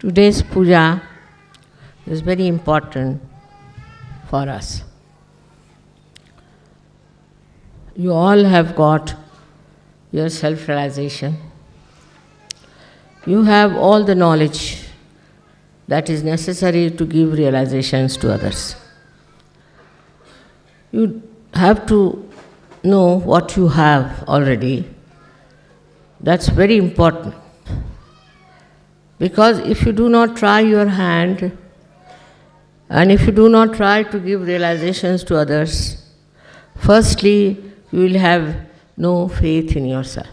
Today's puja is very important for us. You all have got your self-realization. You have all the knowledge that is necessary to give realizations to others. You have to know what you have already. That's very important. Because if you do not try your hand, and if you do not try to give realizations to others, firstly, you will have no faith in yourself.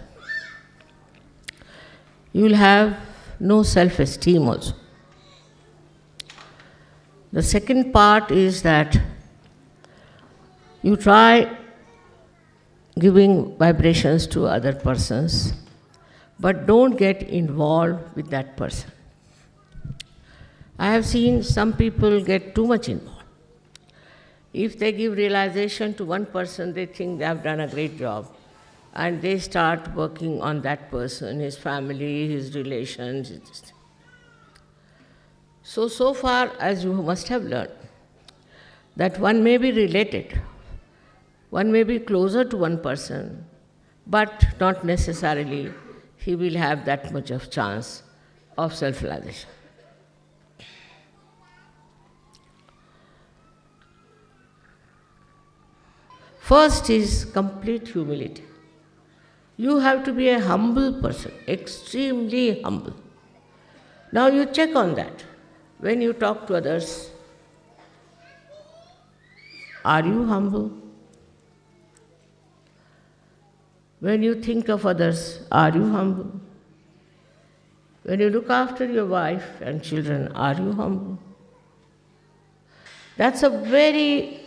You will have no self-esteem also. The second part is that you try giving vibrations to other persons, but don't get involved with that person. I have seen some people get too much involved. If they give realization to one person, they think they have done a great job, and they start working on that person, his family, his relations. So far as you must have learned, that one may be related, one may be closer to one person, but not necessarily he will have that much of chance of self-realization. First is complete humility. You have to be a humble person, extremely humble. Now you check on that. When you talk to others, are you humble? When you think of others, are you humble? When you look after your wife and children, are you humble? That's a very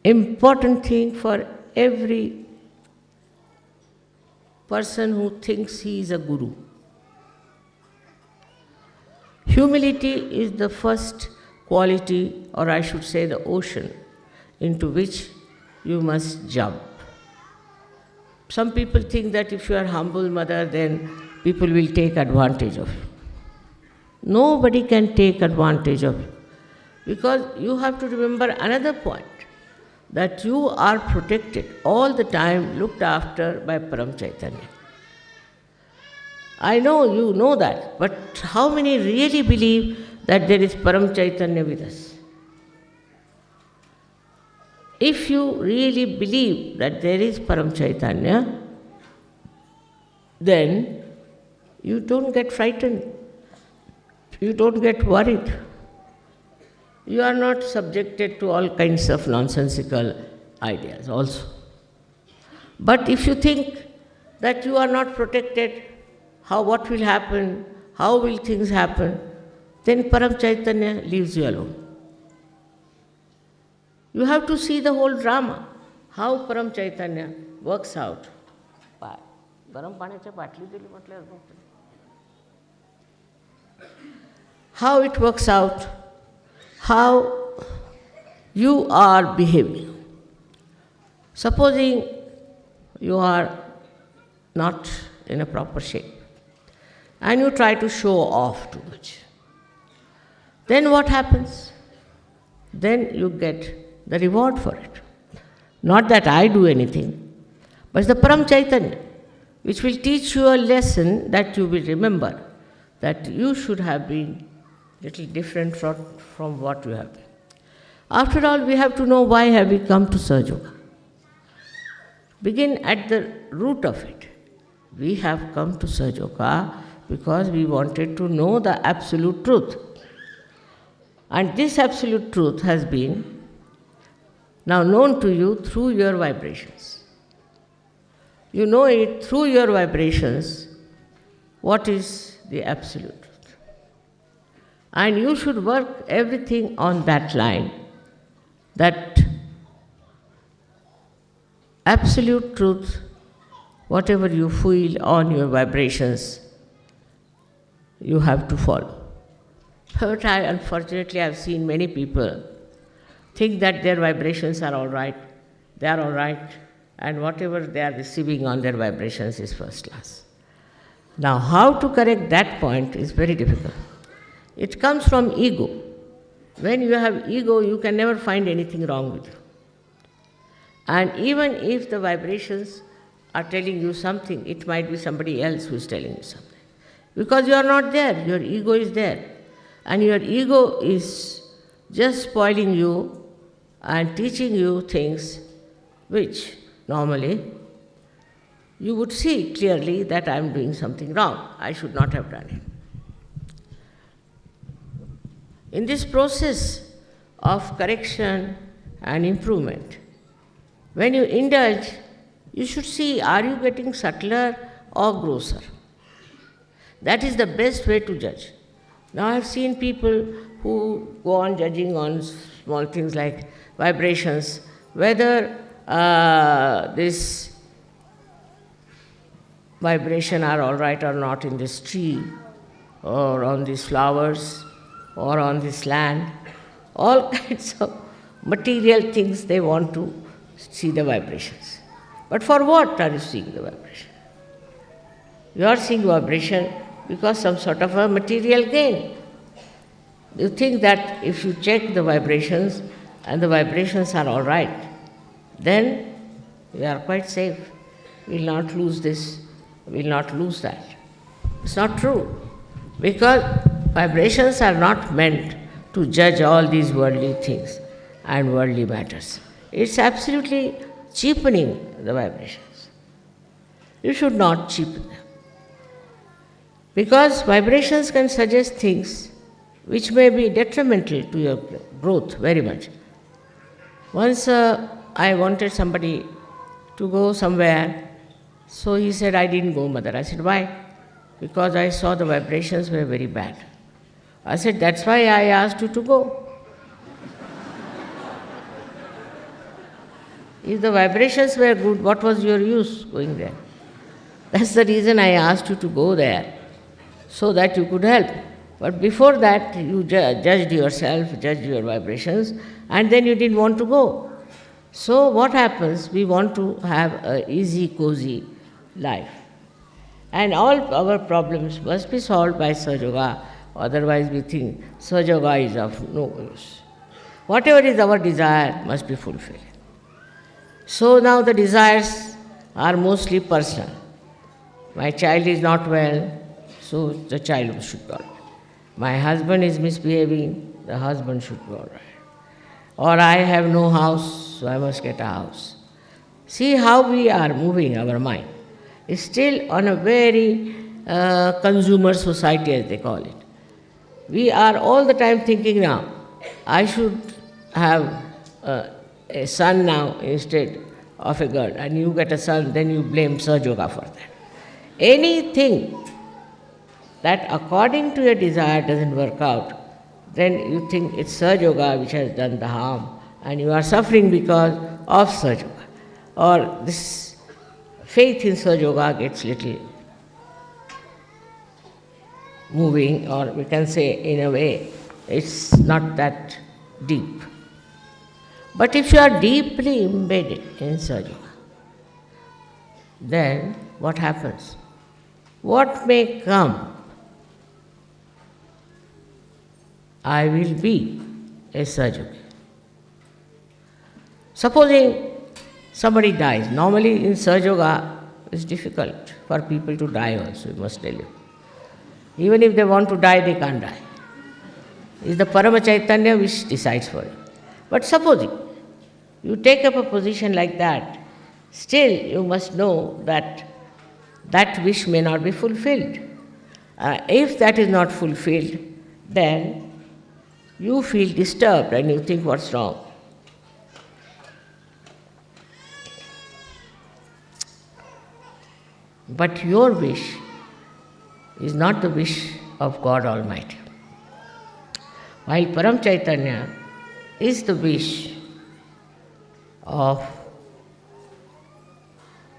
important thing for every person who thinks he is a guru. Humility is the first quality, or I should say the ocean, into which you must jump. Some people think that if you are humble mother, then people will take advantage of you. Nobody can take advantage of you, because you have to remember another point, that you are protected all the time, looked after by Paramachaitanya. I know you know that, but how many really believe that there is Paramachaitanya with us? If you really believe that there is Paramachaitanya, then you don't get frightened, you don't get worried. You are not subjected to all kinds of nonsensical ideas also. But if you think that you are not protected, what will happen, how will things happen, then Paramachaitanya leaves you alone. You have to see the whole drama, how Paramachaitanya works out. How it works out, how you are behaving. Supposing you are not in a proper shape, and you try to show off too much, then what happens? Then you get the reward for it. Not that I do anything, but it's the Paramachaitanya, which will teach you a lesson that you will remember, that you should have been little different from what you have been. After all, we have to know why have we come to Sahajyog. Begin at the root of it. We have come to Sahajyog because we wanted to know the absolute truth. And this absolute truth has been now known to you through your vibrations. You know it through your vibrations, what is the absolute truth. And you should work everything on that line, that absolute truth, whatever you feel on your vibrations, you have to follow. But unfortunately, I have seen many people think that their vibrations are all right, they are all right, and whatever they are receiving on their vibrations is first class. Now, how to correct that point is very difficult. It comes from ego. When you have ego, you can never find anything wrong with you. And even if the vibrations are telling you something, it might be somebody else who is telling you something. Because you are not there, your ego is there. And your ego is just spoiling you and teaching you things which normally you would see clearly that I am doing something wrong. I should not have done it. In this process of correction and improvement, when you indulge, you should see, are you getting subtler or grosser? That is the best way to judge. Now I have seen people who go on judging on small things like vibrations, whether this vibration are all right or not in this tree, or on these flowers, or on this land. All kinds of material things they want to see the vibrations. But for what are you seeing the vibration? You are seeing vibration because some sort of a material gain. You think that if you check the vibrations and the vibrations are all right, then we are quite safe. We will not lose this, we will not lose that. It's not true, because vibrations are not meant to judge all these worldly things and worldly matters. It's absolutely cheapening the vibrations. You should not cheapen them. Because vibrations can suggest things which may be detrimental to your growth very much. Once I wanted somebody to go somewhere, so he said, I didn't go, mother. I said, why? Because I saw the vibrations were very bad. I said, that's why I asked you to go. If the vibrations were good, what was your use going there? That's the reason I asked you to go there, so that you could help. But before that, you judged yourself, judged your vibrations, and then you didn't want to go. So what happens? We want to have an easy, cozy life. And all our problems must be solved by Sahajyoga, otherwise we think Sahajyoga is of no use. Whatever is our desire must be fulfilled. So now the desires are mostly personal. My child is not well, so the child should be all right. My husband is misbehaving, the husband should be all right. Or I have no house, so I must get a house. See how we are moving our mind. It's still on a very consumer society, as they call it. We are all the time thinking now, I should have a son now instead of a girl, and you get a son, then you blame Sahajyoga for that. Anything that according to your desire doesn't work out, then you think it's Sahajyoga which has done the harm, and you are suffering because of Sahajyoga. Or this faith in Sahajyoga gets little moving, or we can say in a way, it's not that deep. But if you are deeply embedded in Sahajyoga, then what happens? What may come, I will be a Sahajyogi. Supposing somebody dies. Normally in Sahajyoga, it's difficult for people to die also, I must tell you. Even if they want to die, they can't die. It's the Paramachaitanya which decides for you. But supposing you take up a position like that, still you must know that that wish may not be fulfilled. If that is not fulfilled, then you feel disturbed and you think, what's wrong? But your wish is not the wish of God Almighty. While Paramachaitanya is the wish of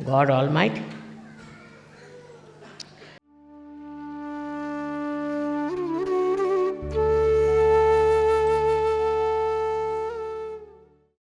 God Almighty,